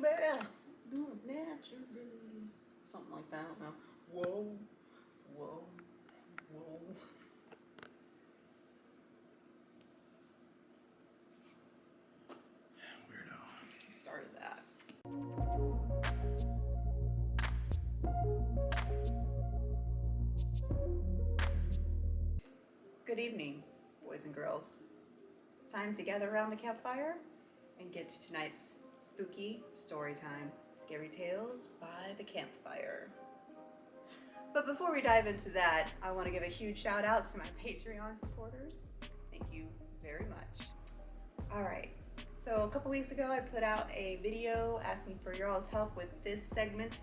baby, do it naturally. Something like that, I don't know. Whoa, whoa, whoa. Weirdo. You started that. Good evening, boys and girls. It's time to gather around the campfire and get to tonight's spooky story time. Scary Tales by the Campfire. But before we dive into that, I want to give a huge shout out to my Patreon supporters. Thank you very much. Alright, so a couple weeks ago I put out a video asking for your all's help with this segment,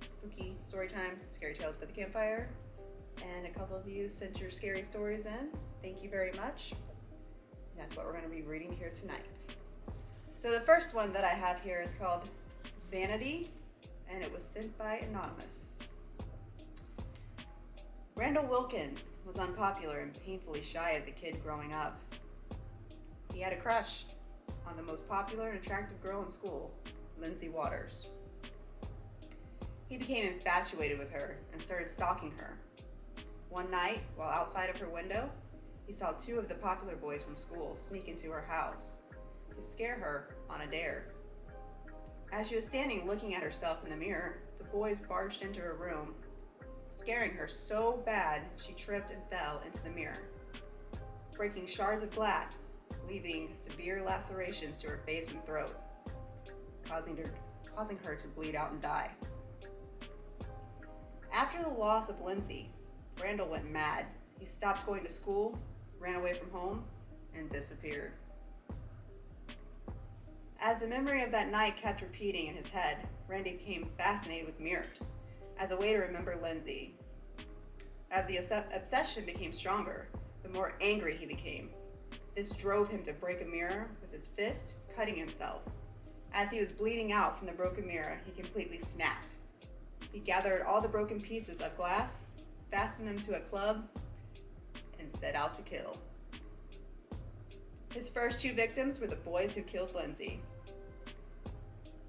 spooky story time, Scary Tales by the Campfire. And a couple of you sent your scary stories in. Thank you very much. That's what we're going to be reading here tonight. So the first one that I have here is called Vanity, and it was sent by Anonymous. Randall Wilkins was unpopular and painfully shy as a kid growing up. He had a crush on the most popular and attractive girl in school, Lindsay Waters. He became infatuated with her and started stalking her. One night, while outside of her window, he saw two of the popular boys from school sneak into her house to scare her on a dare. As she was standing looking at herself in the mirror, the boys barged into her room, scaring her so bad she tripped and fell into the mirror, breaking shards of glass, leaving severe lacerations to her face and throat, causing her to bleed out and die. After the loss of Lindsay, Randall went mad. He stopped going to school, ran away from home, and disappeared. As the memory of that night kept repeating in his head, Randy became fascinated with mirrors as a way to remember Lindsay. As the obsession became stronger, the more angry he became. This drove him to break a mirror with his fist, cutting himself. As he was bleeding out from the broken mirror, he completely snapped. He gathered all the broken pieces of glass, fastened them to a club, and set out to kill. His first two victims were the boys who killed Lindsay.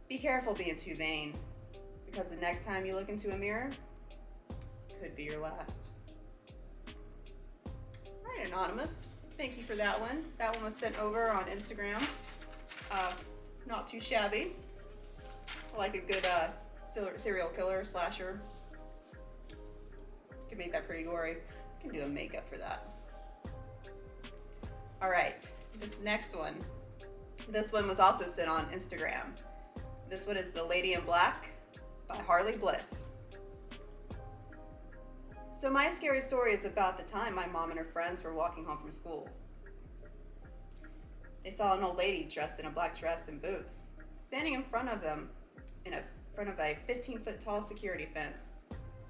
Be careful being too vain, because the next time you look into a mirror, could be your last. All right, Anonymous, thank you for that one. That one was sent over on Instagram. Not too shabby. I like a good serial killer, slasher. Can make that pretty gory. Can do a makeup for that. All right, this next one. This one was also sent on Instagram. This one is The Lady in Black by Harley Bliss. So my scary story is about the time my mom and her friends were walking home from school. They saw an old lady dressed in a black dress and boots, standing in front of them in front of a 15-foot tall security fence,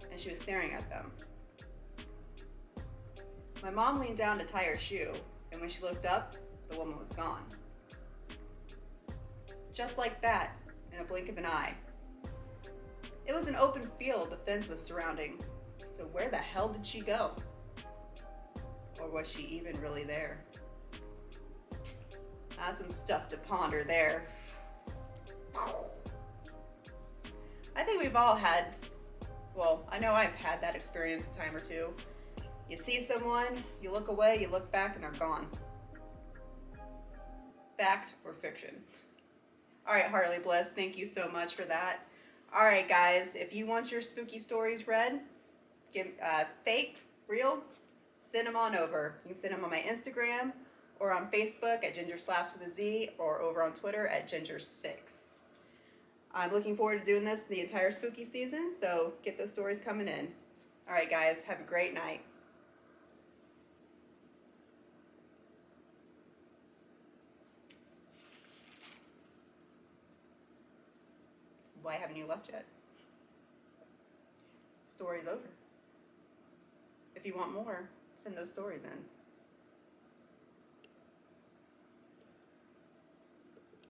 and she was staring at them. My mom leaned down to tie her shoe, and when she looked up, the woman was gone. Just like that, in a blink of an eye. It was an open field the fence was surrounding, so where the hell did she go? Or was she even really there? That's some stuff to ponder there. I think we've all had, well, I know I've had that experience a time or two. You see someone, you look away, you look back, and they're gone. Fact or fiction? All right, Harley Bliss, thank you so much for that. All right, guys, if you want your spooky stories read, fake, real, send them on over. You can send them on my Instagram or on Facebook at Ginger Slaps with a Z, or over on Twitter at Ginger6. I'm looking forward to doing this the entire spooky season, so get those stories coming in. All right, guys, have a great night. Why haven't you left yet? Story's over. If you want more, send those stories in.